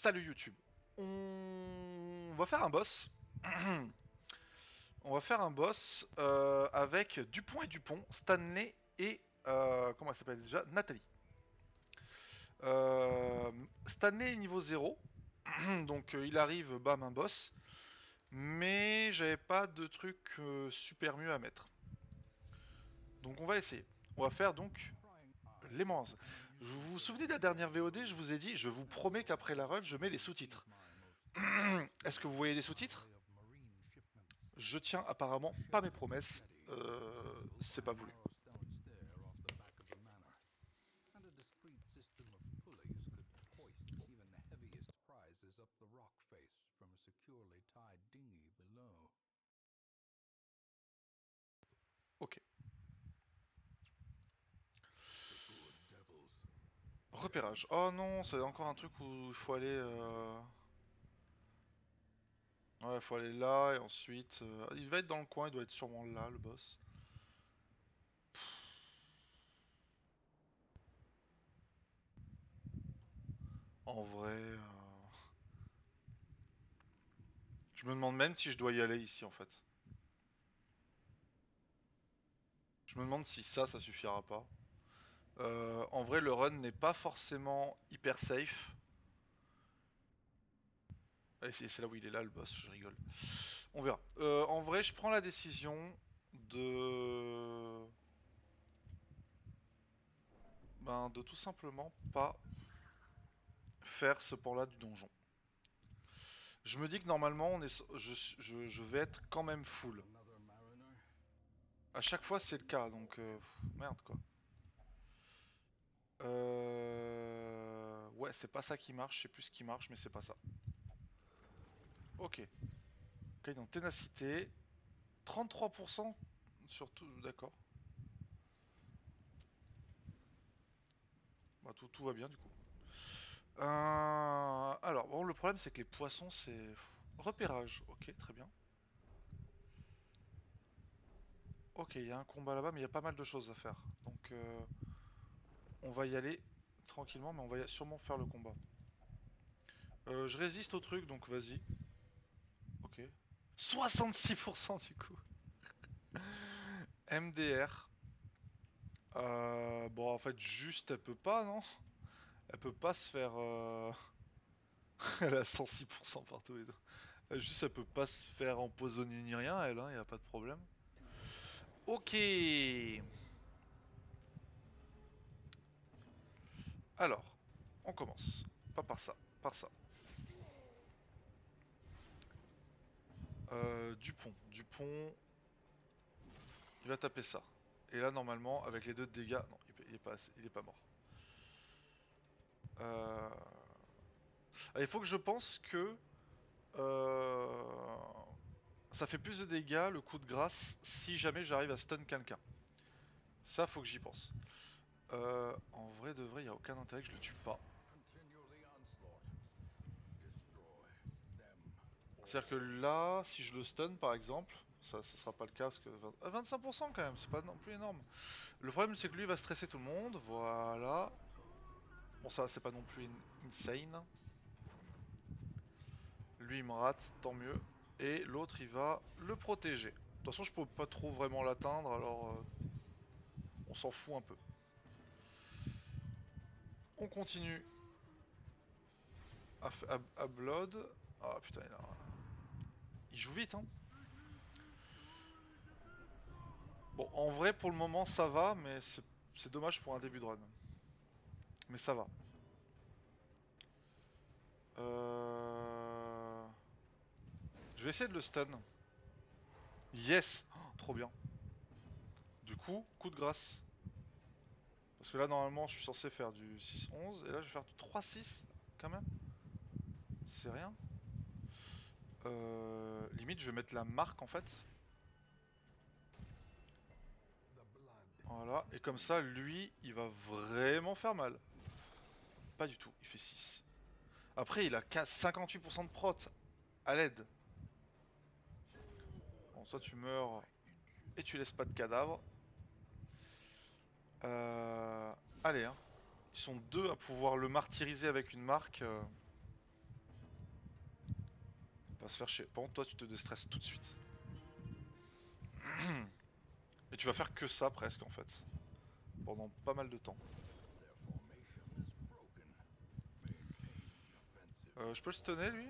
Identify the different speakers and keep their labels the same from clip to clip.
Speaker 1: Salut YouTube. On va faire un boss. On va faire un boss avec Dupont et Dupont, Stanley et comment elle s'appelle déjà, Nathalie. Stanley est niveau 0, donc il arrive, bam, un boss. Mais j'avais pas de truc super mieux à mettre. Donc on va essayer. On va faire donc les monstres. Vous vous souvenez de la dernière VOD, je vous ai dit, je vous promets qu'après la run, je mets les sous-titres. Est-ce que vous voyez les sous-titres? Je tiens apparemment pas mes promesses. C'est pas voulu.
Speaker 2: And a discreet system of pulleys could hoist even the heaviest prizes up the rock face from a securely tied dinghy below.
Speaker 1: Ok.
Speaker 2: The good devils.
Speaker 1: Repérage. Oh non, c'est encore un truc où il faut aller. Ouais, il faut aller là et ensuite. Il va être dans le coin, il doit être sûrement là, le boss. En vrai. Je me demande même si je dois y aller ici en fait. Je me demande si ça suffira pas. En vrai, le run n'est pas forcément hyper safe. Allez, c'est là où il est là, le boss, je rigole. On verra. En vrai, je prends la décision de... Ben, de tout simplement pas faire ce pan-là du donjon. Je me dis que normalement, je vais être quand même full.
Speaker 2: Another mariner?
Speaker 1: À chaque fois, c'est le cas, donc... merde, quoi. Ouais, c'est pas ça qui marche, je sais plus ce qui marche, mais c'est pas ça. Ok. Ok, donc ténacité. 33% sur tout, d'accord. Bah, tout va bien, du coup. Alors, bon, le problème, c'est que les poissons, c'est... Repérage, ok, très bien. Ok, il y a un combat là-bas, mais il y a pas mal de choses à faire. Donc, on va y aller tranquillement, mais on va sûrement faire le combat. Je résiste au truc, donc vas-y. Ok. 66% du coup. MDR. Bon, en fait, juste, elle peut pas, non? Elle peut pas se faire... Elle a 106% par tous les deux. Juste, elle peut pas se faire empoisonner ni rien, elle, hein, y a pas de problème. Ok. Alors, on commence. Pas par ça, par ça. Dupont. Dupont, il va taper ça. Et là, normalement, avec les deux de dégâts... Non, il est pas mort. Il faut que je pense que... Ça fait plus de dégâts, le coup de grâce, si jamais j'arrive à stun quelqu'un. Ça, faut que j'y pense. En vrai de vrai, il a aucun intérêt que je le tue pas.
Speaker 2: Continue the onslaught. Destroy them
Speaker 1: C'est-à-dire que
Speaker 2: all.
Speaker 1: là, si je le stun par exemple, ça sera pas le cas parce que 25% quand même, c'est pas non plus énorme. Le problème c'est que lui va stresser tout le monde, voilà. Bon ça c'est pas non plus insane. Lui il me rate, tant mieux. Et l'autre il va le protéger. De toute façon je peux pas trop vraiment l'atteindre alors on s'en fout un peu. On continue à Blood. Ah putain il joue vite hein. Bon en vrai pour le moment ça va mais c'est dommage pour un début de run. Mais ça va. Euh... Je vais essayer de le stun. Yes, oh, trop bien. Du coup de grâce. Parce que là, normalement, je suis censé faire du 6-11. Et là, je vais faire du 3-6, quand même. C'est rien. Limite, je vais mettre la marque, en fait. Voilà. Et comme ça, lui, il va vraiment faire mal. Pas du tout, il fait 6. Après, il a 58% de prot. À l'aide. Bon, soit tu meurs et tu laisses pas de cadavre. Allez, hein. Ils sont deux à pouvoir le martyriser avec une marque. Pas se faire chier. Par contre, toi, tu te déstresses tout de suite. Et tu vas faire que ça presque en fait. Pendant pas mal de temps.
Speaker 2: Their formation is broken. Maintain the offensive.
Speaker 1: Je peux le stunner lui?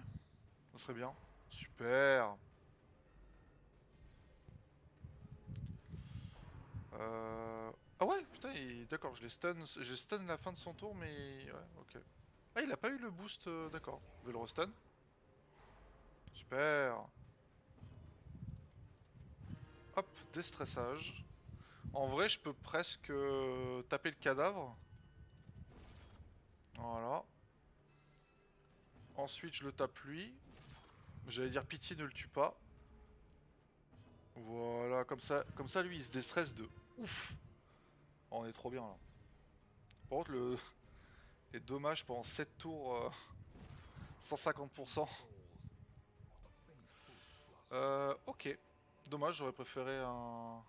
Speaker 1: Ça serait bien. Super. Ah ouais, putain, d'accord, je stun la fin de son tour, mais ouais, ok. Ah, il a pas eu le boost, d'accord. Je vais le restun. Super. Hop, déstressage. En vrai, je peux presque taper le cadavre. Voilà. Ensuite, je le tape lui. J'allais dire pitié, ne le tue pas. Voilà, comme ça, lui, il se déstresse de ouf. Oh, on est trop bien là. Par contre, les dommages pendant 7 tours, 150%. Ok. Dommage, j'aurais préféré un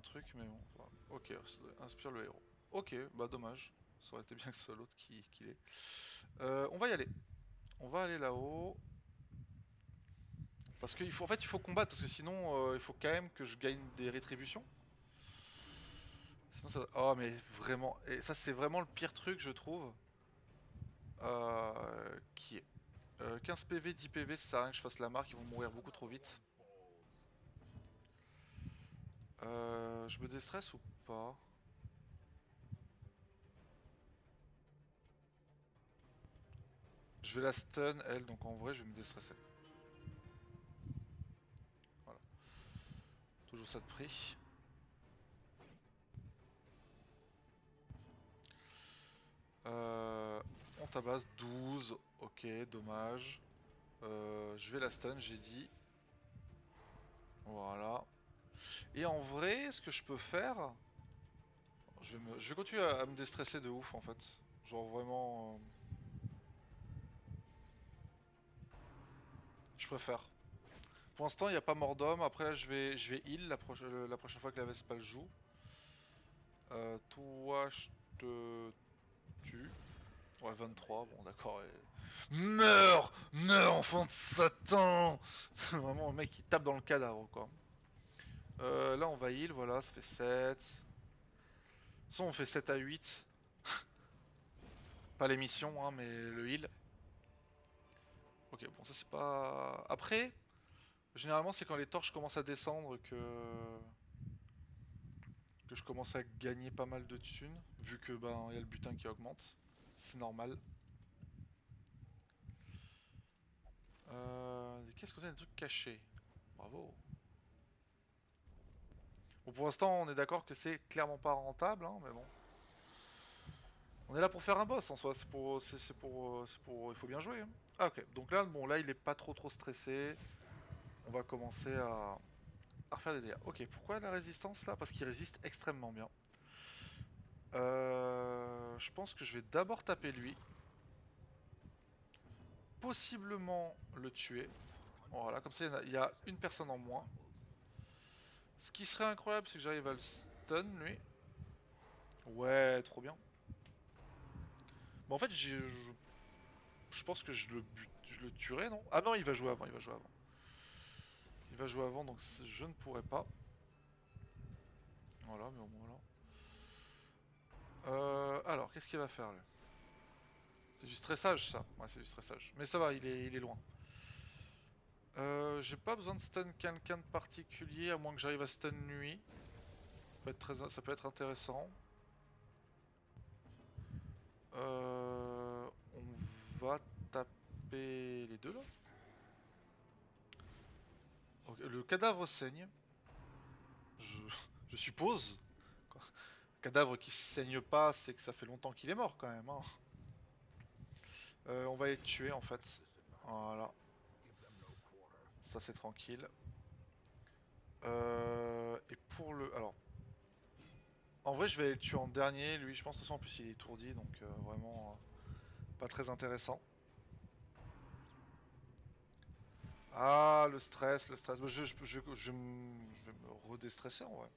Speaker 1: truc, mais bon. Enfin, ok, inspire le héros. Ok, bah dommage. Ça aurait été bien que ce soit l'autre qui l'ait. On va y aller. On va aller là-haut. Parce qu'il faut, en fait, il faut combattre, parce que sinon, il faut quand même que je gagne des rétributions. Sinon, ça. Oh, mais vraiment. Et ça, c'est vraiment le pire truc, je trouve. Qui est 15 PV, 10 PV, ça sert à rien que je fasse la marque, ils vont mourir beaucoup trop vite. Je me déstresse ou pas? Je vais la stun, elle, donc en vrai, je vais me déstresser. Voilà. Toujours ça de prix. On tabasse 12. Ok, dommage. Je vais la stun, j'ai dit. Voilà. Et en vrai, ce que je peux faire... je vais continuer à me déstresser de ouf, en fait. Genre vraiment... je préfère. Pour l'instant, il n'y a pas mort d'homme. Après, là, je vais heal la prochaine fois que la Vespale joue. Toi, je te tue. Ouais, 23, bon, d'accord. Meurs! Meurs, enfant de Satan! C'est vraiment un mec qui tape dans le cadavre, quoi. Là, on va heal, voilà, ça fait 7. Ça, on fait 7 à 8. Pas l'émission, hein, mais le heal. Ok, bon, ça, c'est pas... Après, généralement, c'est quand les torches commencent à descendre que je commence à gagner pas mal de thunes, vu que ben il y a le butin qui augmente. C'est normal. Qu'est-ce que c'est des trucs cachés? Bravo. Bon, pour l'instant, on est d'accord que c'est clairement pas rentable, hein, mais bon. On est là pour faire un boss en soi, il faut bien jouer, hein. Ah ok, donc là, bon, là, il est pas trop stressé. On va commencer à refaire des dégâts. Ok, pourquoi la résistance là? Parce qu'il résiste extrêmement bien. Je pense que je vais d'abord taper lui. Possiblement le tuer. Voilà, comme ça, il y a une personne en moins. Ce qui serait incroyable, c'est que j'arrive à le stun lui. Ouais, trop bien. Bon, en fait, je pense que je le tuerai, non? Ah non, il va jouer avant, il va jouer avant. Il va jouer avant, donc je ne pourrai pas. Voilà, mais au moins là. Alors, qu'est-ce qu'il va faire, lui? C'est du stressage, ça. Ouais, c'est du stressage. Mais ça va, il est loin. J'ai pas besoin de stun quelqu'un de particulier, à moins que j'arrive à stun lui. Ça peut être intéressant. On va taper les deux, là. Okay, le cadavre saigne. Je, je suppose. Cadavre qui saigne pas, c'est que ça fait longtemps qu'il est mort, quand même, hein. On va les tuer, en fait. Voilà. Ça, c'est tranquille. Et pour le... Alors, en vrai, je vais le tuer en dernier. Lui, je pense que de toute façon, en plus, il est étourdi, donc vraiment pas très intéressant. Ah, le stress, le stress. Bah, je vais me redéstresser, en vrai.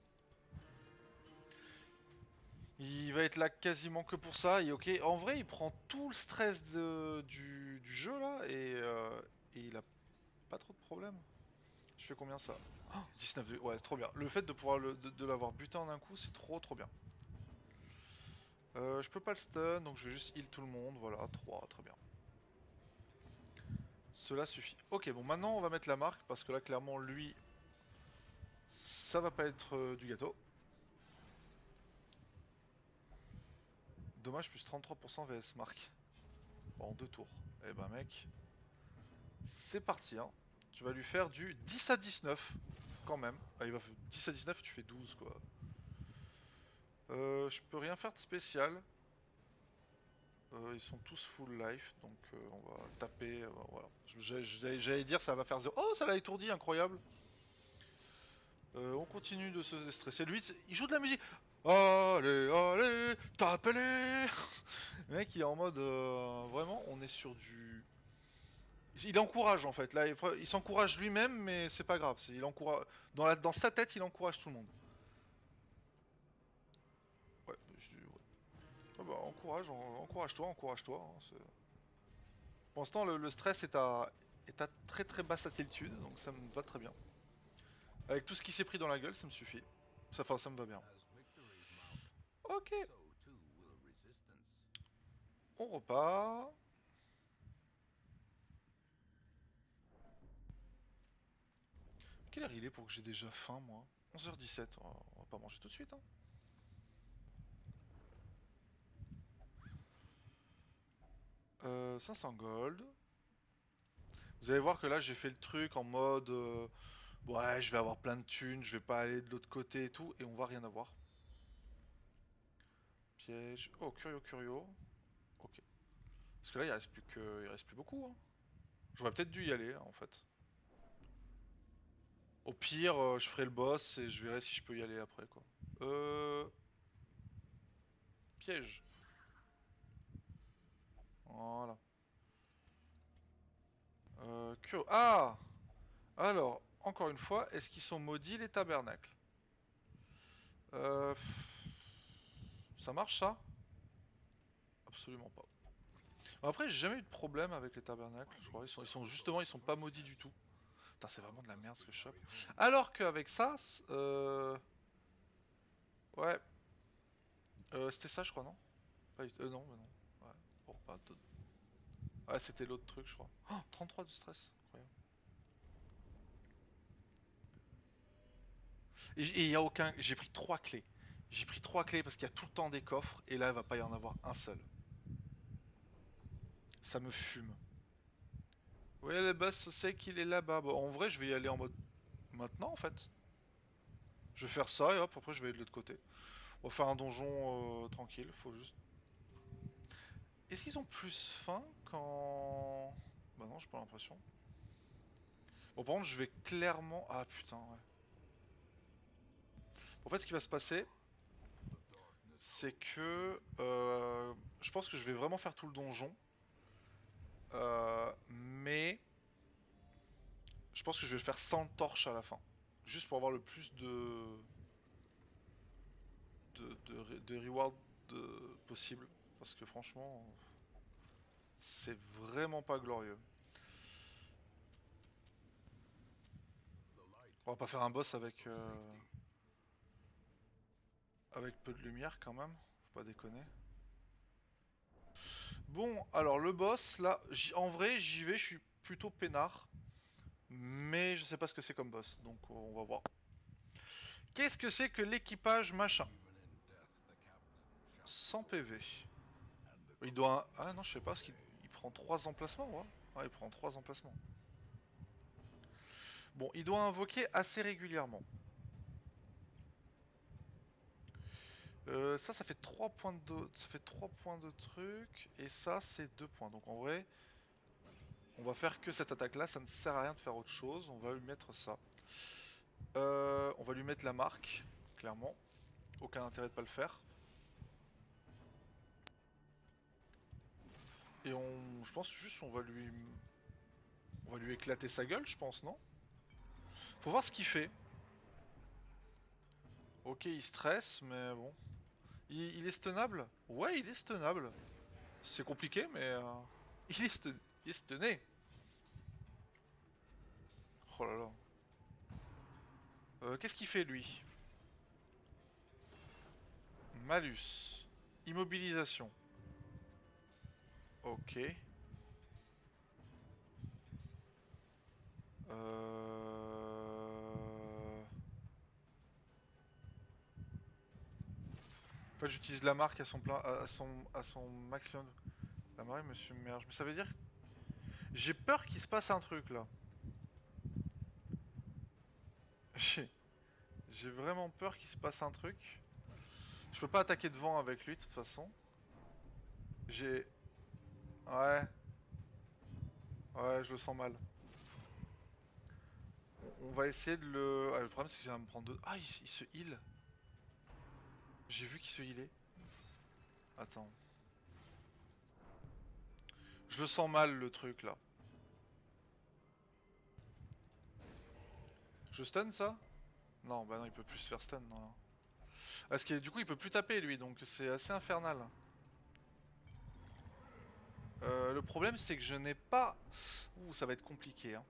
Speaker 1: Il va être là quasiment que pour ça. Et ok, en vrai, il prend tout le stress du jeu, là. et il a pas trop de problèmes. Je fais combien ça? Oh, 19 de... Ouais, trop bien. Le fait de pouvoir de l'avoir buté en un coup, c'est trop bien. Je peux pas le stun, donc je vais juste heal tout le monde. Voilà, 3, très bien. Cela suffit. Ok, bon, maintenant on va mettre la marque, parce que là, clairement, lui, ça va pas être du gâteau. Dommage, plus 33% VS marque. En 2 tours. Eh ben, mec, c'est parti, hein. Tu vas lui faire du 10 à 19, quand même. Ah, il va faire 10 à 19, tu fais 12, quoi. Je peux rien faire de spécial. Ils sont tous full life, donc on va taper, voilà. J'allais dire ça va faire 0. Oh, ça l'a étourdi, incroyable. On continue de se déstresser. Lui, il joue de la musique. Allez, allez, tapez-les. Le mec, il est en mode, vraiment, on est sur du... Il encourage en fait, là, il s'encourage lui-même, mais c'est pas grave. Il encourage... dans sa tête, il encourage tout le monde. Ouais, ouais. Ah bah, encourage-toi, encourage-toi. Hein, pour l'instant, le stress est à très basse altitude, donc ça me va très bien. Avec tout ce qui s'est pris dans la gueule, ça me suffit. Enfin, ça me va bien.
Speaker 2: As victories mount,
Speaker 1: Ok,
Speaker 2: so too will resistance.
Speaker 1: on repart. Quelle heure il est pour que j'ai déjà faim, moi? 11h17, on va pas manger tout de suite, hein. 500 gold. Vous allez voir que là, j'ai fait le truc en mode... ouais, je vais avoir plein de thunes, je vais pas aller de l'autre côté et tout, et on va rien avoir. Piège. Oh, curio. Ok. Parce que là, il reste plus beaucoup, hein. J'aurais peut-être dû y aller, hein, en fait. Au pire, je ferai le boss et je verrai si je peux y aller après, quoi. Euh... Piège. Voilà. Ah! Alors, encore une fois, est-ce qu'ils sont maudits, les tabernacles? Ça marche, ça? Absolument pas. Après, j'ai jamais eu de problème avec les tabernacles, je crois. Justement, ils sont pas maudits du tout. Putain, c'est vraiment de la merde ce que je chope. Alors qu'avec ça, ouais, c'était ça, je crois, non? Non, mais non. Ouais, bon, pas de- ouais, c'était l'autre truc, je crois. Oh, 33 de stress, incroyable. Et il y a aucun. J'ai pris 3 clés. J'ai pris 3 clés parce qu'il y a tout le temps des coffres et là, il va pas y en avoir un seul. Ça me fume. Ouais, le boss sait qu'il est là-bas. Bon, en vrai, je vais y aller en mode maintenant, en fait. Je vais faire ça et hop, après, je vais aller de l'autre côté. On va faire un donjon tranquille. Faut juste. Est-ce qu'ils ont plus faim quand. Bah non, j'ai pas l'impression. Bon, par contre, je vais clairement. Ah putain, ouais. En fait, ce qui va se passer,
Speaker 2: The darkness
Speaker 1: c'est
Speaker 2: holds
Speaker 1: que je pense que je vais vraiment faire tout le donjon, mais je pense que je vais le faire sans torche à la fin, juste pour avoir le plus de reward possible, parce que franchement, c'est vraiment pas glorieux.
Speaker 2: the light
Speaker 1: On va pas faire un boss
Speaker 2: also safety.
Speaker 1: avec peu de lumière quand même, faut pas déconner. Bon, alors le boss, là, en vrai, j'y vais, je suis plutôt peinard. Mais je sais pas ce que c'est comme boss, donc on va voir. Qu'est-ce que c'est que l'équipage machin?
Speaker 2: Even in death the captain shouts
Speaker 1: 100
Speaker 2: for
Speaker 1: PV.
Speaker 2: me, and the
Speaker 1: Il
Speaker 2: crew
Speaker 1: doit... Ah non, je sais pas, parce qu'il
Speaker 2: obey.
Speaker 1: il prend 3 emplacements, ouais. Ouais, il prend 3 emplacements. Bon, il doit invoquer assez régulièrement. Ça fait 3 points ça fait 3 points de truc, et ça, c'est 2 points. Donc en vrai, on va faire que cette attaque-là, ça ne sert à rien de faire autre chose. On va lui mettre ça. On va lui mettre la marque, clairement. Aucun intérêt de pas le faire. Et je pense juste on va lui éclater sa gueule, je pense, non? Faut voir ce qu'il fait. Ok, il stresse, mais bon. Il est stunable? Ouais, il est stunable. C'est compliqué, mais il est stunné. Oh là là. Qu'est-ce qu'il fait lui? Malus. Immobilisation. Ok. En fait, j'utilise la marque à son plein, à son maximum. La marée me submerge. Mais ça veut dire... J'ai peur qu'il se passe un truc là. J'ai j'ai vraiment peur qu'il se passe un truc. Je peux pas attaquer devant avec lui de toute façon. J'ai... Ouais. Ouais, je le sens mal. On va essayer de le... Ah, le problème c'est qu'il va me prendre deux... Ah, il se heal. J'ai vu qu'il se healait. Attends. Je le sens mal le truc là. Je stun ça? Non, bah non, il peut plus se faire stun, non. Parce que du coup, il peut plus taper lui, donc c'est assez infernal. Le problème, c'est que je n'ai pas... Ouh, ça va être compliqué, hein.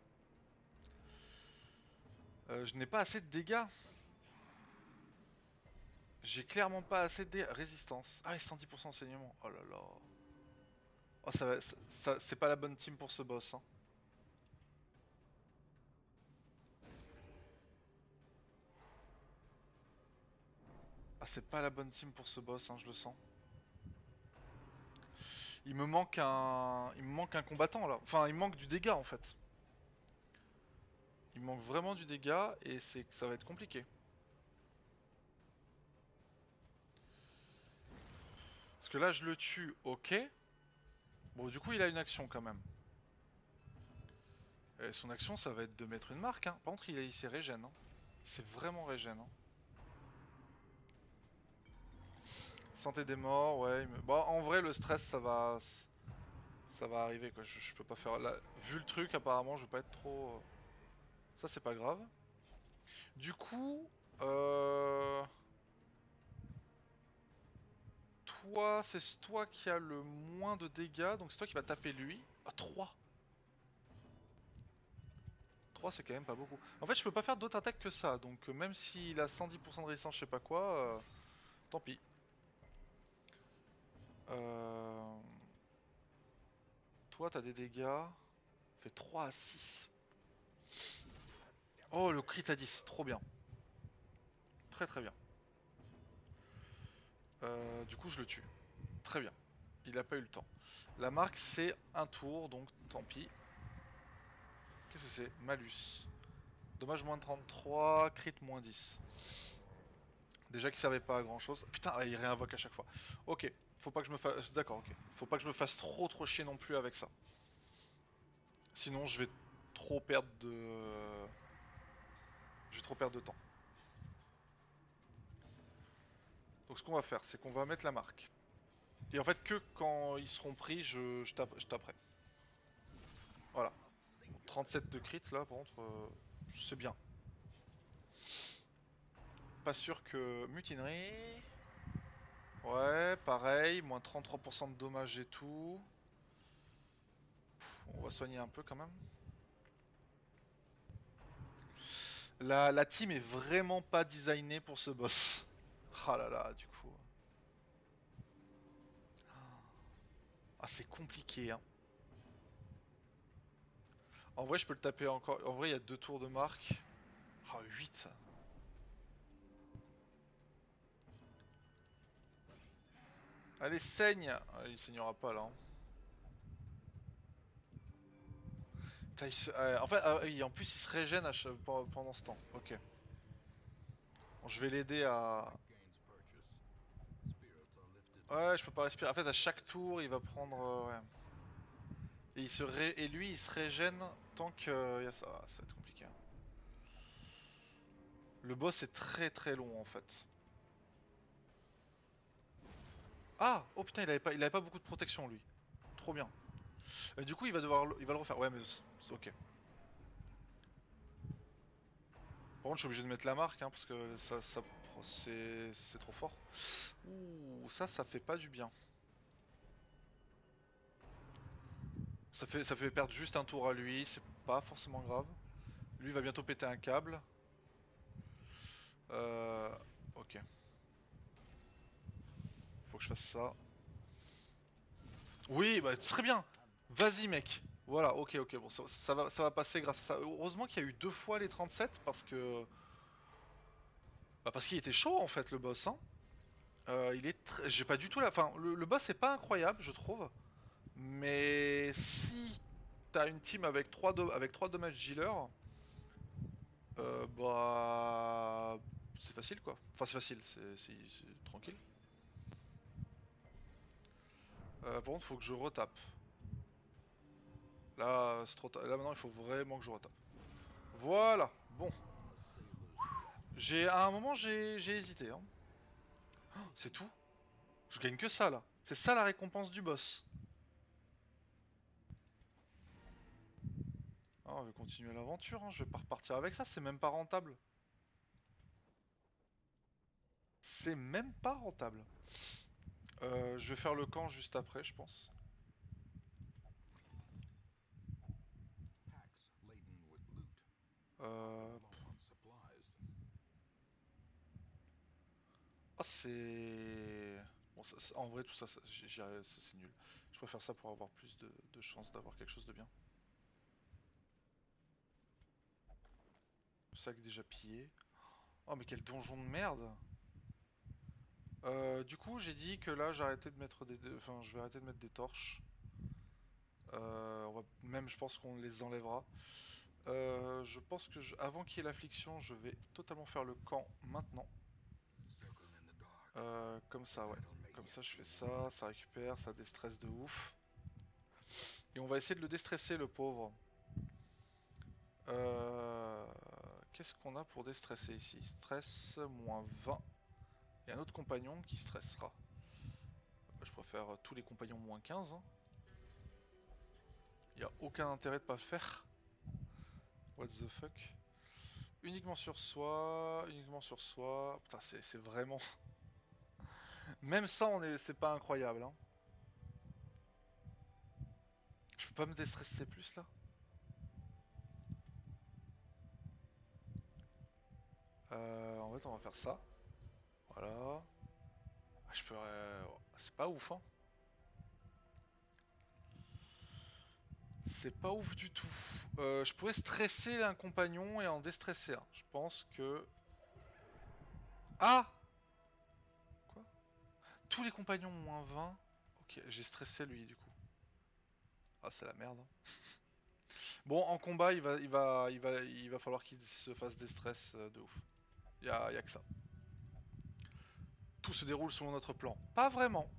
Speaker 1: Je n'ai pas assez de dégâts. J'ai clairement pas assez de résistance. Ah, et 110% enseignement. Oh là là. Oh, c'est pas la bonne team pour ce boss, hein. Ah, c'est pas la bonne team pour ce boss, hein, je le sens. Il me manque un combattant là. Enfin, il me manque du dégât en fait. Il me manque vraiment du dégât et c'est que ça va être compliqué. Parce que là, je le tue, ok. Bon, du coup, il a une action quand même. Et son action, ça va être de mettre une marque, hein. Par contre, il s'est régène, hein. C'est vraiment régène, hein. Santé des morts, ouais. Bon, en vrai, le stress, ça va arriver, quoi. Je peux pas faire... Là, vu le truc, apparemment, je vais pas être trop... Ça, c'est pas grave. Du coup... Toi, c'est toi qui a le moins de dégâts, donc c'est toi qui va taper lui. Ah, 3. 3 c'est quand même pas beaucoup. En fait je peux pas faire d'autres attaques que ça, donc même s'il a 110% de résistance je sais pas quoi, tant pis. Euh... Toi t'as des dégâts, fait 3 à 6. Oh le crit à 10, trop bien. Très très bien. Du coup je le tue. Très bien. Il a pas eu le temps. La marque c'est un tour, donc tant pis. Qu'est-ce que c'est? Malus. Dommage moins 33, crit moins 10. Déjà qu'il servait pas à grand chose. Putain, il réinvoque à chaque fois. Ok, faut pas que je me fasse... D'accord, ok. Faut pas que je me fasse trop chier non plus avec ça. Sinon je vais trop perdre de... Je vais trop perdre de temps. Donc ce qu'on va faire, c'est qu'on va mettre la marque. Et en fait que quand ils seront pris, je taperai. Voilà. Bon, 37 de crit là par contre, c'est bien. Pas sûr que... Mutinerie... Ouais, pareil, moins 33% de dommages et tout. On va soigner un peu quand même. La team est vraiment pas designée pour ce boss. Ah là là, du coup. Ah, c'est compliqué, hein. En vrai, je peux le taper encore. En vrai, il y a 2 tours de marque. Ah, 8. Allez, saigne. Ah, il saignera pas là, hein. Putain, en fait, ah oui, en plus, il se régène pendant ce temps. Ok. Bon, je vais l'aider à... Ouais, je peux pas respirer. En fait, à chaque tour, il va prendre... ouais. Et lui, il se régène tant que... y a ça. Ah, ça va être compliqué, hein. Le boss est très très long en fait. Ah! Oh putain, il avait pas beaucoup de protection lui. Trop bien. Du coup, il va le refaire. Ouais, mais c'est ok. Par contre, je suis obligé de mettre la marque, hein, parce que c'est trop fort. Ouh, ça fait pas du bien. Ça fait perdre juste un tour à lui, c'est pas forcément grave. Lui va bientôt péter un câble. Ok. Faut que je fasse ça. Oui, bah très bien. Vas-y mec. Voilà, ok, ok, bon, ça va passer grâce à ça. Heureusement qu'il y a eu 2 fois les 37 parce que... Bah parce qu'il était chaud en fait le boss, hein. J'ai pas du tout la... Enfin, le boss est pas incroyable, je trouve. Mais si t'as une team avec 3 damage dealers, bah... C'est facile quoi. Enfin c'est facile, c'est tranquille. Par contre faut que je retape. Là, c'est trop tard. Là maintenant il faut vraiment que je retape. Voilà, bon. À un moment j'ai hésité, hein. Oh, c'est tout. Je gagne que ça là. C'est ça la récompense du boss. Ah, on va continuer l'aventure, hein. Je vais pas repartir avec ça, c'est même pas rentable. C'est même pas rentable. Je vais faire le camp juste après, je pense.
Speaker 2: Packs laden with loot,
Speaker 1: Euh...
Speaker 2: low on supplies.
Speaker 1: Ah, c'est... Bon, en vrai, tout ça, c'est nul. Je préfère ça pour avoir plus de chances d'avoir quelque chose de bien. Sac déjà pillé. Oh, mais quel donjon de merde! Du coup, j'ai dit que là, j'arrêtais de mettre Enfin, je vais arrêter de mettre des torches. Même, je pense qu'on les enlèvera. Je pense que avant qu'il y ait l'affliction, je vais totalement faire le camp maintenant. Comme ça, ouais. Comme ça, je fais ça, ça récupère, ça déstresse de ouf. Et on va essayer de le déstresser, le pauvre. Qu'est-ce qu'on a pour déstresser ici? Stress, moins 20. Et un autre compagnon qui stressera. Je préfère tous les compagnons moins 15. Hein. Il n'y a aucun intérêt de pas le faire. What the fuck? Uniquement sur soi, uniquement sur soi. Putain, c'est vraiment... Même ça, c'est pas incroyable. Hein. Je peux pas me déstresser plus là? En fait, on va faire ça. Voilà. Ah, je peux. C'est pas ouf, hein. C'est pas ouf du tout. Je pourrais stresser un compagnon et en déstresser un. Je pense que. Ah! Quoi? Tous les compagnons moins 20. Ok, j'ai stressé lui du coup. Ah, c'est la merde. Hein. Bon, en combat, il va falloir qu'il se fasse des stress de ouf. Y a que ça. Tout se déroule selon notre plan. Pas vraiment.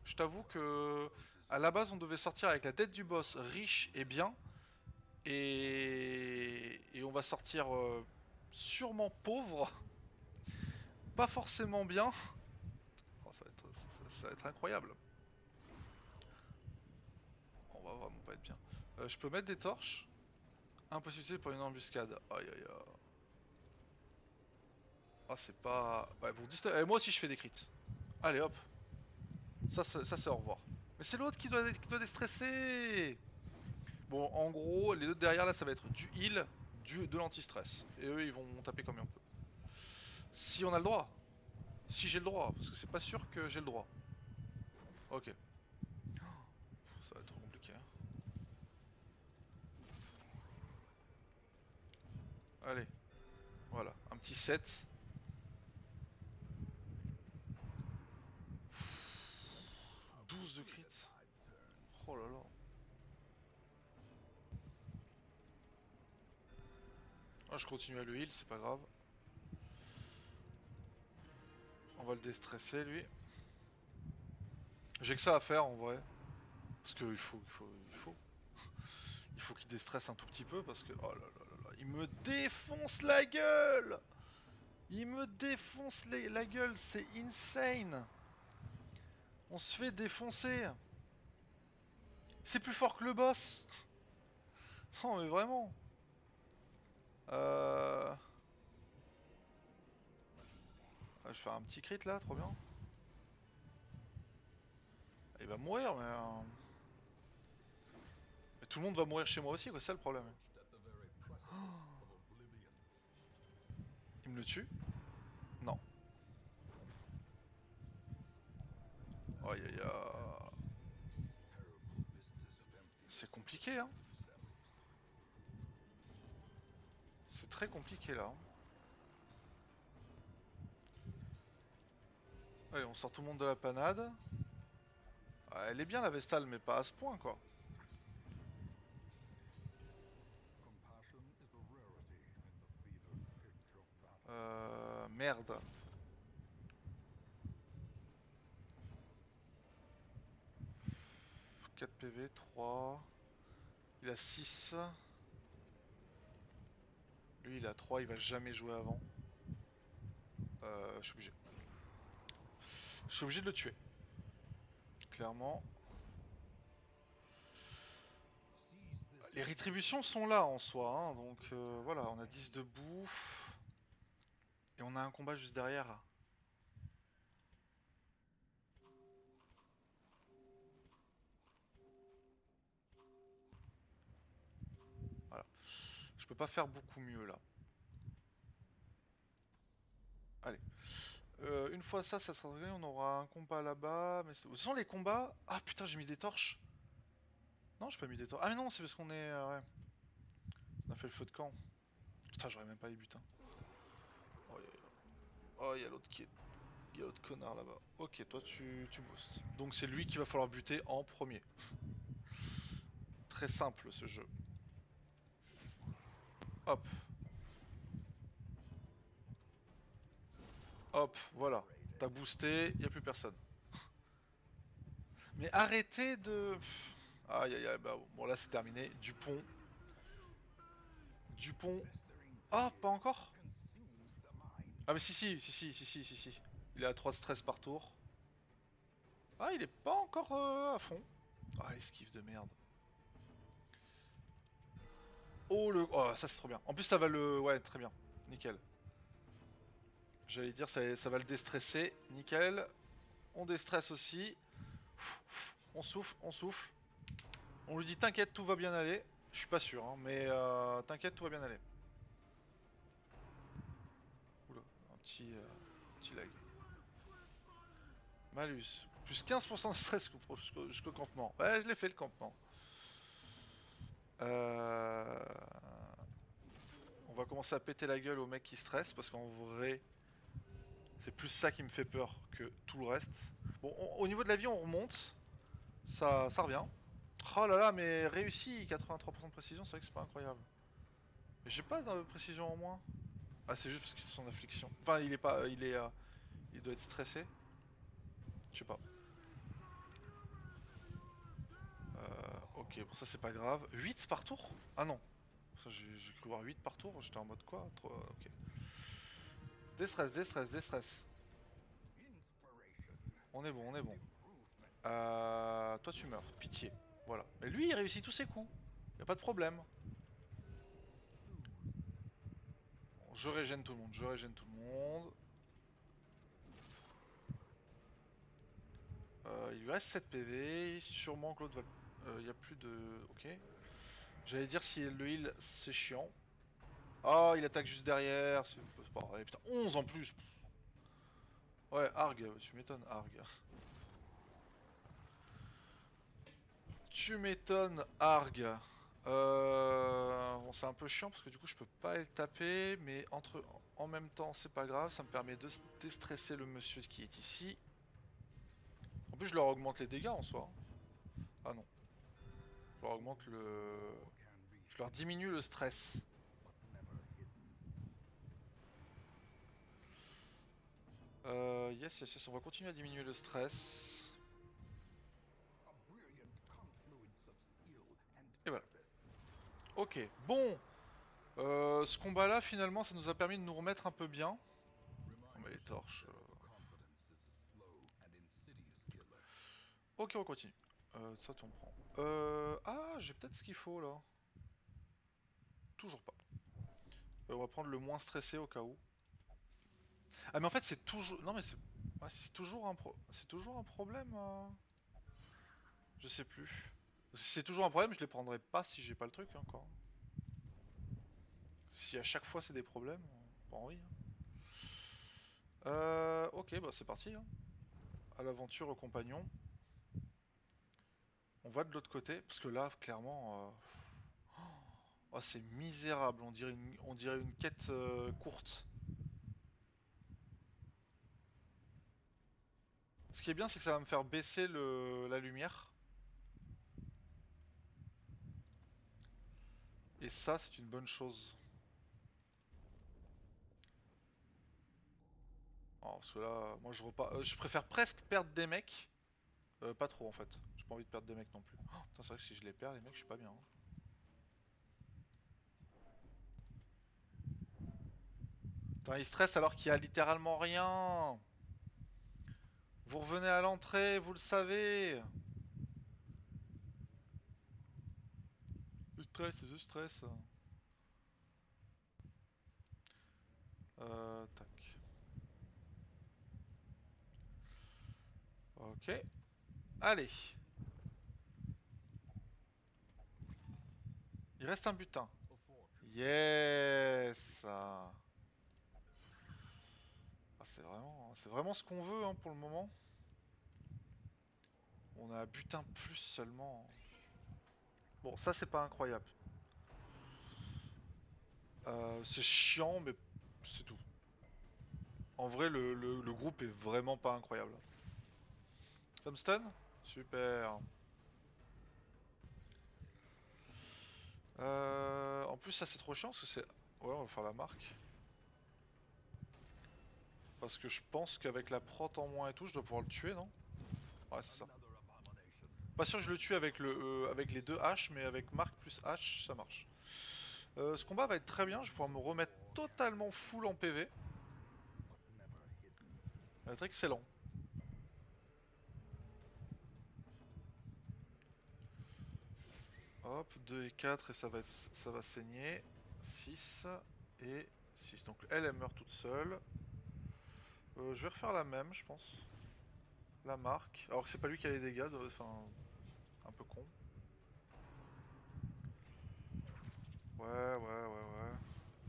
Speaker 1: Je t'avoue que à la base, on devait sortir avec la dette du boss riche et bien. Et on va sortir sûrement pauvre, pas forcément bien. Oh, ça va être incroyable. On va vraiment pas être bien. Je peux mettre des torches. Impossibilité pour une embuscade. Aïe aïe aïe. Ah, c'est pas... Ouais, bon, moi aussi je fais des crits. Allez hop. Ça c'est au revoir. Mais c'est l'autre qui doit déstresser. Bon, en gros, les deux derrière là, ça va être du heal, de l'anti-stress. Et eux, ils vont taper comme on peut. Si on a le droit. Si j'ai le droit, parce que c'est pas sûr que j'ai le droit. Ok. Ça va être trop compliqué. Hein. Allez, voilà, un petit 7.
Speaker 2: How
Speaker 1: 12 de
Speaker 2: quickly
Speaker 1: crit.
Speaker 2: the tide turns.
Speaker 1: Oh là là. Ah, je continue à le heal, c'est pas grave. On va le déstresser lui. J'ai que ça à faire en vrai. Parce qu'il faut qu'il déstresse un tout petit peu parce que... Oh là là là là. Il me défonce la gueule. Il me défonce la gueule, c'est insane. On se fait défoncer. C'est plus fort que le boss. Non mais vraiment. Euh... Je vais faire un petit crit là, trop bien. Il va mourir mais tout le monde va mourir chez moi aussi quoi, c'est ça le problème.
Speaker 2: Perched at the very precipice of oblivion.
Speaker 1: Il me le tue? Non. Aïe aïe aïe. C'est compliqué, hein. C'est très compliqué là. Allez, on sort tout le monde de la panade. Ah, elle est bien la Vestale, mais pas à ce point quoi. Merde. 4 PV, 3. Il a 6. Lui il a 3, il va jamais jouer avant. Je suis obligé. Je suis obligé de le tuer. Clairement. Les rétributions sont là en soi, hein, donc voilà, on a 10 debout. Et on a un combat juste derrière. Voilà. Je peux pas faire beaucoup mieux là. Allez. Une fois ça, ça sera réglé, on aura un combat là-bas. Mais ce sont les combats. Ah putain, j'ai mis des torches. Non, j'ai pas mis des torches. Ah mais non, c'est parce qu'on est. Ouais. On a fait le feu de camp. Putain, j'aurais même pas les butins. Oh, y a l'autre qui est. Il y a l'autre connard là-bas. Ok, toi tu boostes. Donc c'est lui qu'il va falloir buter en premier. Très simple ce jeu. Hop. Hop, voilà. T'as boosté, y a plus personne. Mais arrêtez de... Aïe aïe aïe, bah bon là c'est terminé. Dupont. Dupont. Ah, pas encore. Ah mais si. Il est à 3 stress par tour. Ah, il est pas encore à fond. Ah, l'esquive de merde. Oh le... Oh, ça c'est trop bien. En plus ça va le... Ouais, très bien. Nickel. J'allais dire ça va le déstresser. Nickel. On déstresse aussi. On souffle, on souffle. On lui dit t'inquiète, tout va bien aller. Je suis pas sûr, hein, mais t'inquiète, tout va bien aller. Oula, un petit lag. Malus. Plus 15% de stress jusqu'au campement. Ouais, je l'ai fait le campement. Euh... On va commencer à péter la gueule aux mecs qui stressent parce qu'en vrai, c'est plus ça qui me fait peur que tout le reste. Bon, au niveau de la vie, on remonte. Ça revient. Oh là là, mais réussi, 83% de précision, c'est vrai que c'est pas incroyable. Mais j'ai pas de précision en moins. Ah, c'est juste parce que c'est son affliction. Enfin, il est pas, il doit être stressé. Je sais pas. Ok, bon ça c'est pas grave. 8 par tour? Ah non. Ça j'ai cru voir 8 par tour, j'étais en mode quoi? Ok. Déstress, déstress, déstress. On est bon, on est bon. Toi tu meurs, pitié. Voilà. Et lui il réussit tous ses coups. Y a pas de problème. Bon, je régène tout le monde, je régène tout le monde. Il lui reste 7 PV, sûrement que l'autre va... Il y a plus de... Ok. J'allais dire si le heal c'est chiant. Ah, il attaque juste derrière, c'est pas vrai. Putain, 11 en plus. Ouais, Arg, tu m'étonnes, Arg. Tu m'étonnes, Arg. Bon, c'est un peu chiant parce que du coup je peux pas le taper, mais en même temps c'est pas grave, ça me permet de déstresser le monsieur qui est ici. En plus je leur augmente les dégâts en soi. Ah non, je leur augmente le... Je leur diminue le stress. Yes, on va continuer à diminuer le stress. Et voilà. Ok, bon. Ce combat là finalement ça nous a permis de nous remettre un peu bien. On met les torches. Ok, on continue. Ça tu en prends. Ah, j'ai peut-être ce qu'il faut là. Toujours pas. On va prendre le moins stressé au cas où. Ah mais en fait c'est toujours... Non mais c'est... Ouais, c'est toujours c'est toujours un problème. Je sais plus. Si c'est toujours un problème, je les prendrai pas si j'ai pas le truc encore. Si à chaque fois c'est des problèmes, pas envie. Hein. Ok, bah c'est parti, hein. À l'aventure, aux compagnons. On va de l'autre côté, parce que là, clairement... Oh, c'est misérable, on dirait une quête courte. Ce qui est bien, c'est que ça va me faire baisser la lumière. Et ça, c'est une bonne chose. Oh, parce que là, moi je repars. Je préfère presque perdre des mecs. Pas trop en fait. J'ai pas envie de perdre des mecs non plus. Oh, putain, c'est vrai que si je les perds, les mecs, je suis pas bien, hein. Putain, ils stressent alors qu'il y a littéralement rien. Vous revenez à l'entrée, vous le savez. Je stresse. Tac. Ok. Allez. Il reste un butin.
Speaker 2: A fortune.
Speaker 1: Yes. Ah, c'est vraiment ce qu'on veut, hein, pour le moment. On a un butin plus seulement. Bon, ça c'est pas incroyable. C'est chiant, mais c'est tout. En vrai, le groupe est vraiment pas incroyable. Ça me stun? Super. En plus, ça c'est trop chiant parce que c'est. Ouais, on va faire la marque. Parce que je pense qu'avec la prot en moins et tout, je dois pouvoir le tuer, non? Ouais, c'est ça.
Speaker 2: Another abomination.
Speaker 1: Pas sûr que je le tue avec les deux haches, mais avec marque plus hache, ça marche. Ce combat va être très bien, je vais pouvoir me remettre totalement full en PV.
Speaker 2: But never hidden.
Speaker 1: Ça va être excellent. Hop, 2 et 4 et ça va saigner. 6 et 6. Donc elle meurt toute seule. Je vais refaire la même, je pense. La marque. Alors que c'est pas lui qui a les dégâts, enfin, un peu con. Ouais.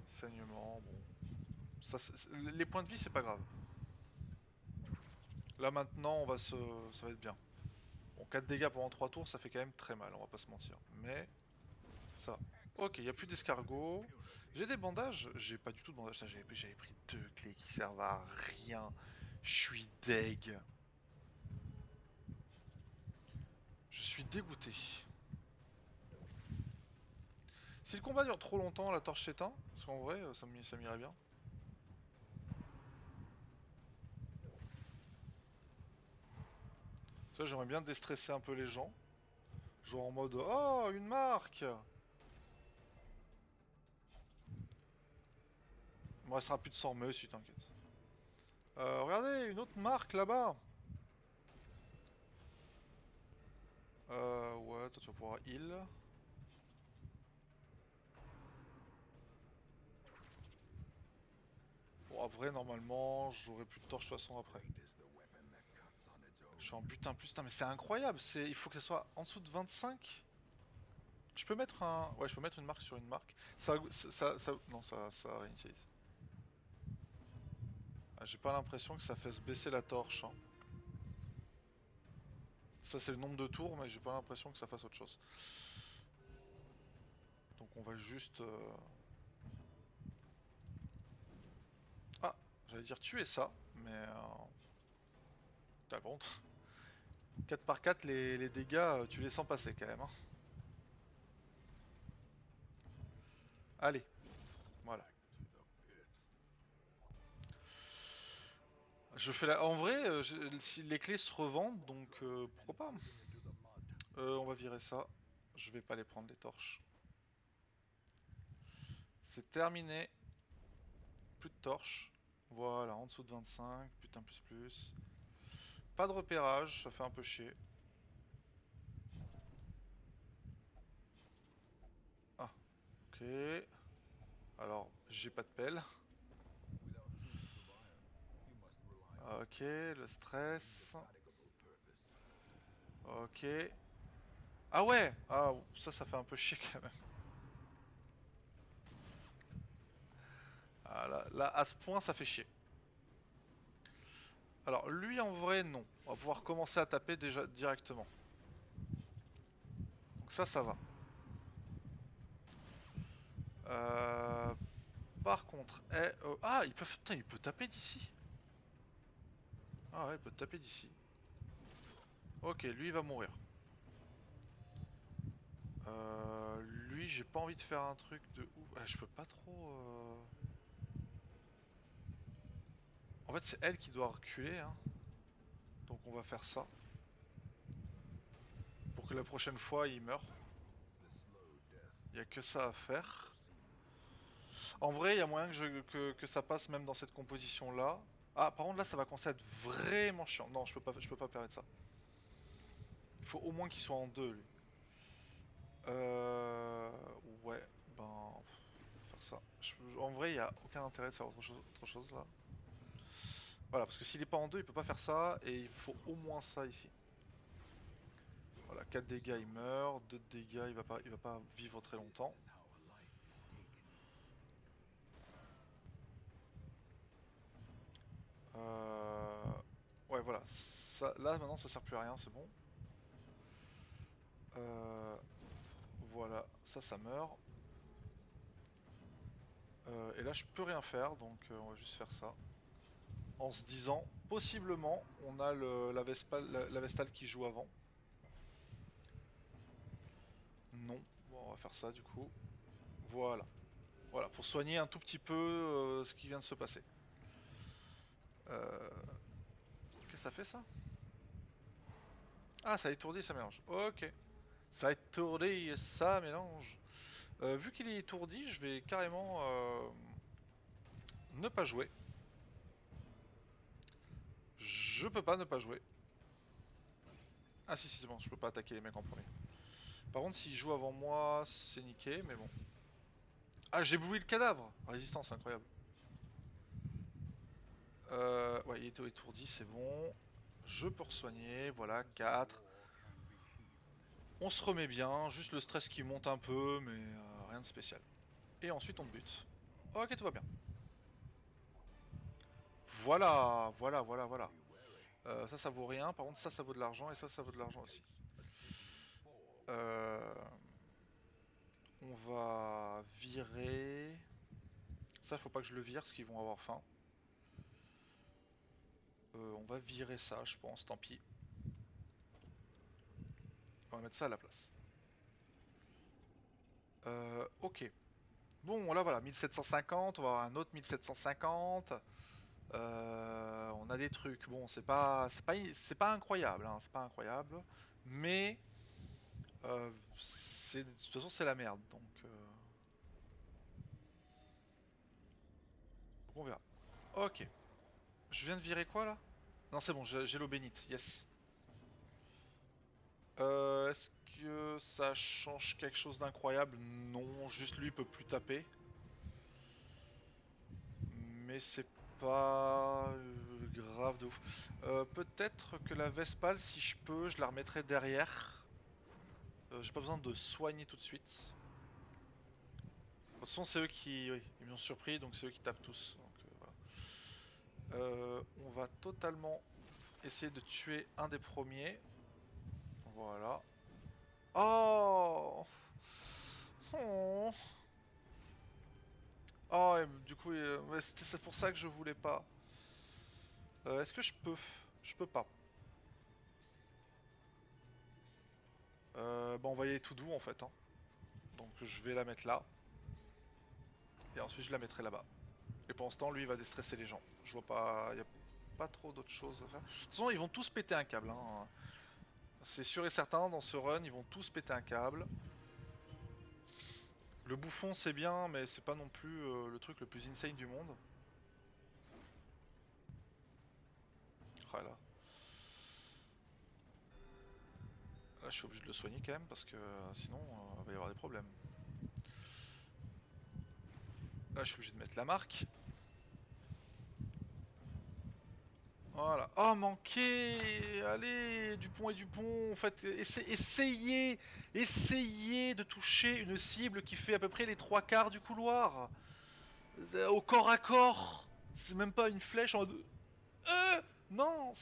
Speaker 1: Saignement, bon. Les points de vie, c'est pas grave. Là maintenant, ça va être bien. Bon, 4 dégâts pendant 3 tours, ça fait quand même très mal, on va pas se mentir. Mais, ça. Ok, il y a plus d'escargots. J'ai des bandages? J'ai pas du tout de bandages. J'avais pris 2 clés qui servent à rien. Je suis deg. Je suis dégoûté. Si le combat dure trop longtemps, la torche s'éteint. Parce qu'en vrai, ça m'irait bien. Ça, j'aimerais bien déstresser un peu les gens. Genre en mode, oh, une marque! Il me restera plus de 100 mais si t'inquiète. Regardez, une autre marque là-bas! Ouais, toi tu vas pouvoir heal. Bon, après, normalement, j'aurai plus de torches de toute façon après.
Speaker 2: Great is the weapon that cuts on its
Speaker 1: Je suis
Speaker 2: own.
Speaker 1: en butin plus. Putain, mais c'est incroyable! Il faut que ça soit en dessous de 25. Je peux mettre un. Ouais, je peux mettre une marque sur une marque. Non, ça réinitialise. Ah, j'ai pas l'impression que ça fasse baisser la torche, hein. Ça, c'est le nombre de tours, mais j'ai pas l'impression que ça fasse autre chose. Donc, on va juste. Ah, j'allais dire tuer ça, mais. T'as bon. 4 par 4, les dégâts, tu les sens passer quand même, hein. Allez, voilà.
Speaker 2: Back to the pit.
Speaker 1: Je fais la. En vrai, si les clés se revendent, donc pourquoi
Speaker 2: And
Speaker 1: pas.
Speaker 2: driven into the mud.
Speaker 1: On va virer ça. Je vais pas les prendre les torches. C'est terminé. Plus de torches. Voilà, en dessous de 25. Putain, plus plus. Pas de repérage, ça fait un peu chier. Ah, ok. Alors, j'ai pas de pelle.
Speaker 2: Without tools of iron, you must rely on
Speaker 1: Ok,
Speaker 2: wood
Speaker 1: le
Speaker 2: for an
Speaker 1: stress.
Speaker 2: indefatigable purpose.
Speaker 1: Ok. Ah ouais! Ah, ça fait un peu chier quand même. Ah, là, à ce point, ça fait chier. Alors lui en vrai non. On va pouvoir commencer à taper déjà directement. Donc ça va. Euh, Par contre, ah il peut, putain, il peut taper d'ici. Ah ouais, il peut taper d'ici. Ok, lui il va mourir. Lui j'ai pas envie de faire un truc de ouf. Ah, je peux pas trop. En fait c'est elle qui doit reculer, hein. Donc on va faire ça. Pour que la prochaine fois il meure. Il y a que ça à faire. En vrai, il y a moyen que ça passe même dans cette composition là. Ah, par contre là ça va commencer à être vraiment chiant. Non, je peux pas permettre ça. Il faut au moins qu'il soit en deux lui. Euh... Ouais, ben... on va faire ça. En vrai, il y a aucun intérêt de faire autre chose là. Voilà, parce que s'il est pas en deux, il peut pas faire ça. Et il faut au moins ça ici. Voilà, 4 dégâts, il meurt. 2 dégâts, il va pas vivre très longtemps. Euh... Ouais, voilà. Ça, là, maintenant, ça sert plus à rien, c'est bon. Euh... Voilà, ça meurt. Et là, je peux rien faire, donc on va juste faire ça. En se disant, possiblement, on a la Vestale qui joue avant. Non. Bon, on va faire ça du coup. Voilà. Voilà, pour soigner un tout petit peu ce qui vient de se passer. Qu'est-ce que ça fait ça? Ah, ça étourdit, ça mélange. Ok. Ça étourdit, ça mélange. Vu qu'il est étourdi, je vais carrément ne pas jouer. Je peux pas ne pas jouer. Ah si, si, c'est bon, je peux pas attaquer les mecs en premier. Par contre, s'il joue avant moi, c'est niqué, mais bon. Ah, j'ai ébloui le cadavre! Résistance, incroyable. Ouais, il était étourdi, c'est bon. Je peux soigner, voilà, 4. On se remet bien, juste le stress qui monte un peu, mais rien de spécial. Et ensuite on bute. Ok, tout va bien. Voilà, voilà, voilà, voilà. Ça vaut rien, par contre ça vaut de l'argent, et ça vaut de l'argent aussi. Euh, on va virer... Ça, faut pas que je le vire, parce qu'ils vont avoir faim. On va virer ça, je pense, tant pis. On va mettre ça à la place. Ok. Bon, là voilà, 1750, on va avoir un autre 1750. On a des trucs. Bon, c'est pas incroyable, hein, c'est pas incroyable, mais de toute façon c'est la merde, donc on verra. Ok, je viens de virer quoi là? Non, c'est bon, j'ai l'eau bénite. Yes. Est-ce que ça change quelque chose d'incroyable? Non, juste lui peut plus taper, mais c'est pas grave de ouf. Peut-être que la Vespale, si je peux, je la remettrai derrière. J'ai pas besoin de soigner tout de suite. De toute façon, c'est eux qui, oui, ils m'ont surpris, donc c'est eux qui tapent tous. Donc, voilà. On va totalement essayer de tuer un des premiers. Voilà. Oh, oh, oh, et du coup, ouais, c'est pour ça que je voulais pas. Est-ce que je peux? Je peux pas. Bah, on va y aller tout doux en fait, hein. Donc je vais la mettre là. Et ensuite je la mettrai là-bas. Et pendant ce temps, lui il va déstresser les gens. Je vois pas. Y a pas trop d'autres choses à faire. De toute façon, ils vont tous péter un câble, hein. C'est sûr et certain, dans ce run, ils vont tous péter un câble. Le bouffon, c'est bien, mais c'est pas non plus le truc le plus insane du monde. Ah là. Là, je suis obligé de le soigner quand même, parce que sinon, il va y avoir des problèmes. Là, je suis obligé de mettre la marque. Voilà. Oh, manqué! Allez, Dupont et Dupont, en fait, essayez de toucher une cible qui fait à peu près les trois quarts du couloir. Au corps à corps. C'est même pas une flèche en deux. Non,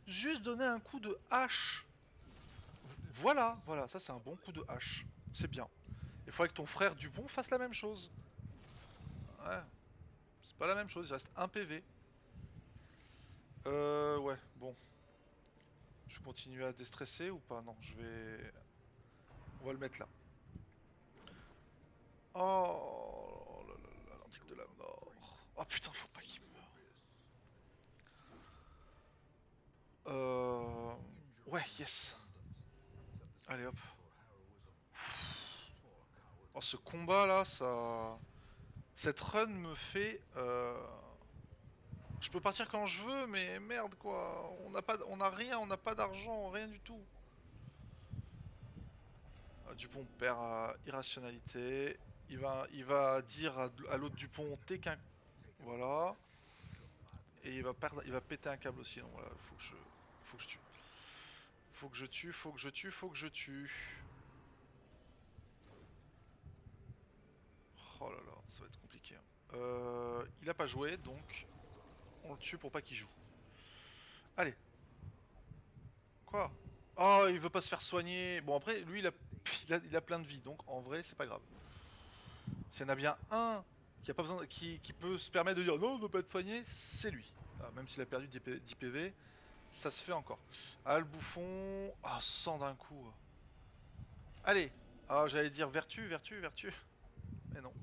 Speaker 1: juste donner un coup de hache. Voilà, voilà, ça c'est un bon coup de hache. C'est bien. Il faudrait que ton frère Dupont fasse la même chose. Ouais, c'est pas la même chose, il reste un PV. Ouais, bon. Je continue à déstresser ou pas? Non, je vais... On va le mettre là. Oh là là là, l'antique de la mort. Oh putain, faut pas qu'il meure. Euh... Ouais, yes. Allez hop. Oh, ce combat là, ça... Cette run me fait... Je peux partir quand je veux, mais merde quoi. On a rien, on n'a pas d'argent, rien du tout. Dupont perd irrationalité. Il va dire à l'autre Dupont, t'es qu'un... Voilà. Et il va péter un câble aussi. Donc voilà, faut que je tue. Faut que je tue, faut que je tue, faut que je tue. Oh là là, ça va être compliqué, hein. Il a pas joué, donc on le tue pour pas qu'il joue. Allez. Quoi? Oh, il veut pas se faire soigner. Bon après, lui, il a plein de vie, donc en vrai, c'est pas grave. S'il y en a bien un qui a pas besoin, qui peut se permettre de dire non, on veut pas être soigné, c'est lui. Même s'il a perdu 10 PV, ça se fait encore. Ah, le bouffon. Ah, 100 d'un coup. Allez. Ah, j'allais dire vertu, vertu, vertu. Mais non.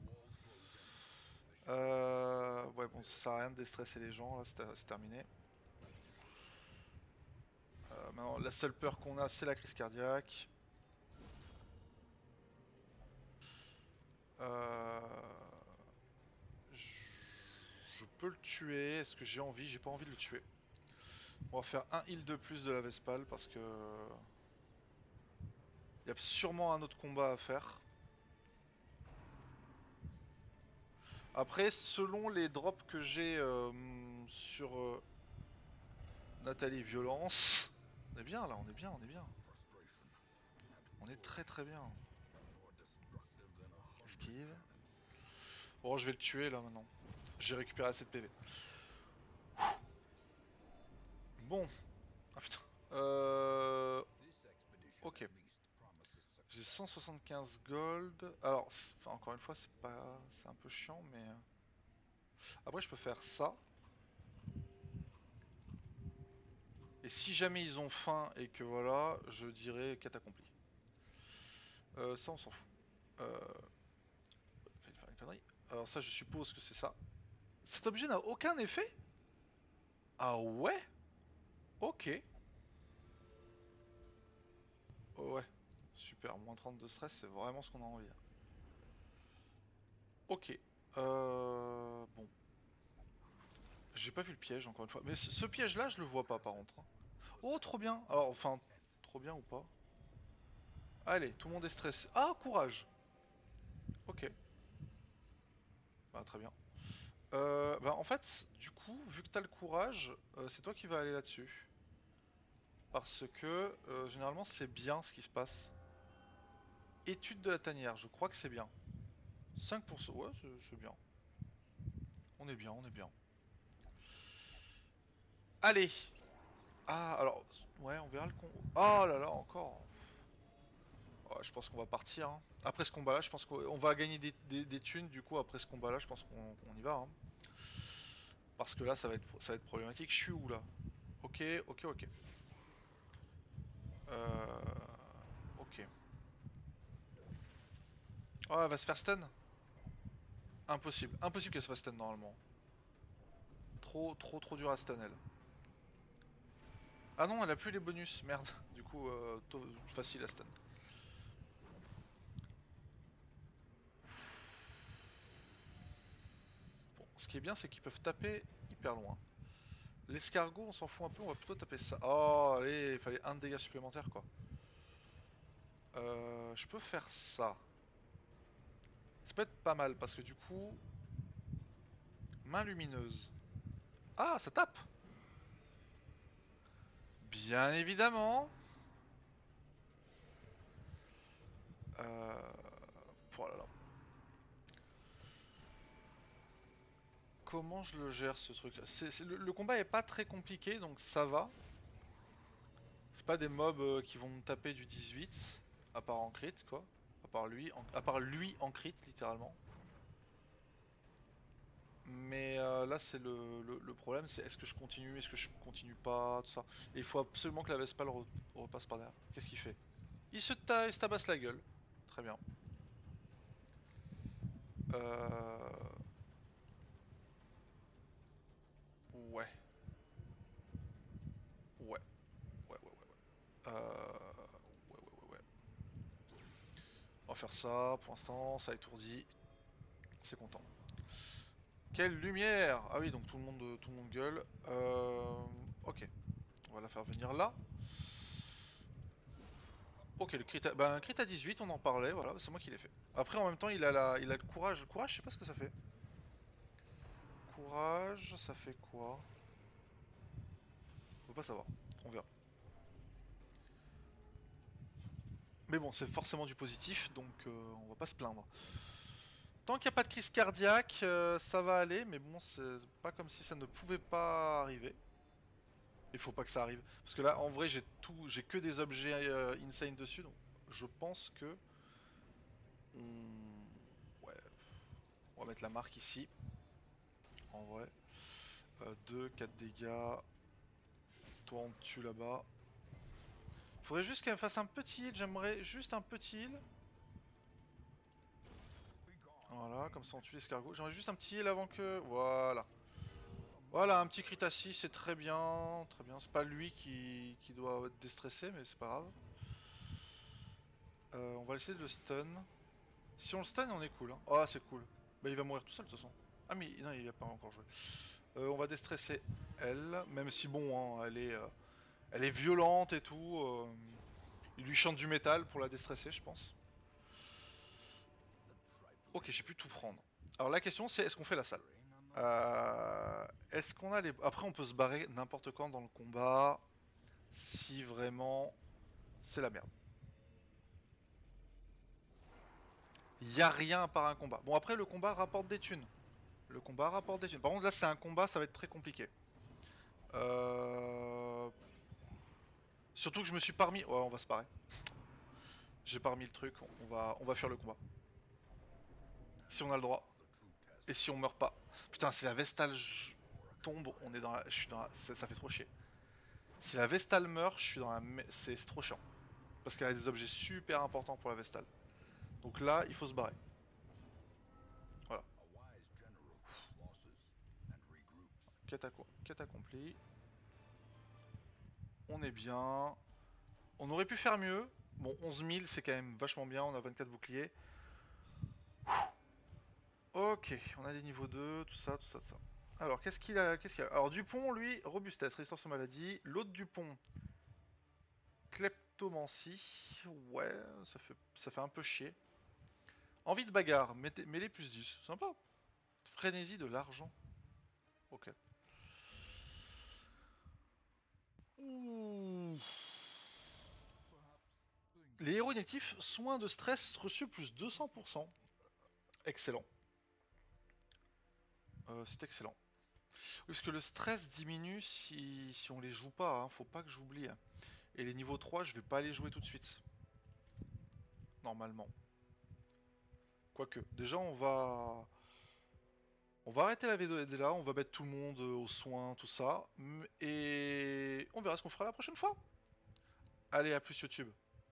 Speaker 1: Ouais, bon, ça sert à rien de déstresser les gens, là, c'est terminé. Maintenant, la seule peur qu'on a, c'est la crise cardiaque. Euh... Je peux le tuer. Est-ce que j'ai envie? J'ai pas envie de le tuer. On va faire un heal de plus de la Vespale parce que... Il y a sûrement un autre combat à faire. Après, selon les drops que j'ai sur Nathalie Violence... On est bien là, on est bien, on est bien. On est très très bien. Esquive. Bon, je vais le tuer là maintenant. J'ai récupéré assez de PV. Bon. Ah putain. Ok. J'ai 175 gold. Alors, enfin, encore une fois, c'est pas, c'est un peu chiant, mais après je peux faire ça. Et si jamais ils ont faim et que voilà, je dirais quête accomplie. Ça, on s'en fout. Fallait faire une connerie. Alors ça, je suppose que c'est ça. Cet objet n'a aucun effet? Ah ouais? Ok. Oh ouais. Super, moins 30 de stress, c'est vraiment ce qu'on a envie, là. Ok. Bon. J'ai pas vu le piège, encore une fois. Mais ce piège-là, je le vois pas, par contre, hein. Oh, trop bien. Alors, enfin, trop bien ou pas? Allez, tout le monde est stressé. Ah, courage. Ok. Bah, très bien. Bah, en fait, du coup, vu que t'as le courage, c'est toi qui vas aller là-dessus. Parce que, généralement, c'est bien ce qui se passe. Étude de la tanière, je crois que c'est bien. 5%, ouais, c'est bien. On est bien, on est bien. Allez. Ah, alors, ouais, on verra le con... Oh là là, encore. Ouais, je pense qu'on va partir, hein. Après ce combat-là, je pense qu'on va gagner des thunes. Du coup, après ce combat-là, je pense qu'on y va, hein. Parce que là, ça va être problématique. Je suis où là? Ok, ok, ok. Euh... Ok. Oh, elle va se faire stun? Impossible. Impossible qu'elle se fasse stun normalement. Trop, trop, trop dur à stun elle. Ah non, elle a plus les bonus. Merde. Du coup, facile à stun. Bon, ce qui est bien, c'est qu'ils peuvent taper hyper loin. L'escargot, on s'en fout un peu, on va plutôt taper ça. Oh, allez, il fallait un de dégâts supplémentaire quoi. Je peux faire ça. Ça peut être pas mal parce que du coup, main lumineuse. Ah, ça tape. Bien évidemment. Oh là là. comment je le gère ce truc là. Le combat est pas très compliqué donc ça va. C'est pas des mobs qui vont me taper du 18, à part en crit quoi. À part lui en crit littéralement. Mais là c'est le problème, c'est est-ce que je continue, est-ce que je continue pas, tout ça. Et il faut absolument que la Vespal repasse par derrière. Qu'est-ce qu'il fait? Il se tabasse la gueule. Très bien. Euh... Ouais. Ouais. Ouais, ouais, ouais, ouais. Ouais, ouais, ouais, ouais. On va faire ça, pour l'instant, ça étourdit. C'est content. Quelle lumière! Ah oui, donc tout le monde gueule. Ok. On va la faire venir là. Ok, un crit à 18, on en parlait, voilà, c'est moi qui l'ai fait. Après, en même temps, il a le courage. Courage, je sais pas ce que ça fait. Courage, ça fait quoi? On peut pas savoir. On verra. Mais bon, c'est forcément du positif, donc on va pas se plaindre. Tant qu'il n'y a pas de crise cardiaque, ça va aller, mais bon, c'est pas comme si ça ne pouvait pas arriver. Il faut pas que ça arrive. Parce que là, en vrai, j'ai que des objets insane dessus, donc je pense que... Ouais, on va mettre la marque ici, en vrai. 2, 4 dégâts. Toi, on te tue là-bas. Faudrait juste qu'elle me fasse un petit heal, j'aimerais juste un petit heal. Voilà, comme ça on tue l'escargot. J'aimerais juste un petit heal avant que... Voilà. Voilà, un petit crit à 6, c'est très bien. Très bien, c'est pas lui qui doit être déstressé, mais c'est pas grave. On va essayer de le stun. Si on le stun, on est cool. Hein. Oh, c'est cool. Bah, il va mourir tout seul de toute façon. Ah, mais non, il a pas encore joué. On va déstresser elle, même si bon, hein, elle est violente et tout. Il lui chante du métal pour la déstresser, je pense. Ok, j'ai pu tout prendre. Alors la question c'est, est-ce qu'on fait la salle? Est-ce qu'on a les... Après on peut se barrer n'importe quand dans le combat, si vraiment c'est la merde. Il y a rien à part un combat. Bon après le combat rapporte des thunes. Le combat rapporte des thunes. Par contre là c'est un combat, ça va être très compliqué. Euh... Surtout que je me suis pas remis... Ouais, on va se parer. J'ai pas remis le truc, on va faire le combat. Si on a le droit. Et si on meurt pas. Putain, si la Vestale tombe, on est dans la... Je suis dans la... Ça fait trop chier. Si la Vestale meurt, je suis dans la... C'est trop chiant. Parce qu'elle a des objets super importants pour la Vestale. Donc là, il faut se barrer. Voilà. Quête accomplie. On est bien. On aurait pu faire mieux. Bon, 11 000, c'est quand même vachement bien. On a 24 boucliers. Ok, on a des niveaux 2, tout ça, tout ça, tout ça. Alors, qu'est-ce qu'il a, Alors, Dupont, lui, robustesse, résistance aux maladies. L'autre Dupont, kleptomancie. Ouais, ça fait un peu chier. Envie de bagarre, mêlée plus 10. Sympa. Frénésie de l'argent. Ok. Ouh. Les héros inactifs, soins de stress reçus plus 200%. Excellent. C'est excellent. Parce que le stress diminue si on les joue pas, hein. Faut pas que j'oublie. Hein. Et les niveaux 3, je vais pas les jouer tout de suite. Normalement. Quoique. Déjà, on va arrêter la vidéo là, on va mettre tout le monde aux soins, tout ça. Et on verra ce qu'on fera la prochaine fois. Allez, à plus YouTube.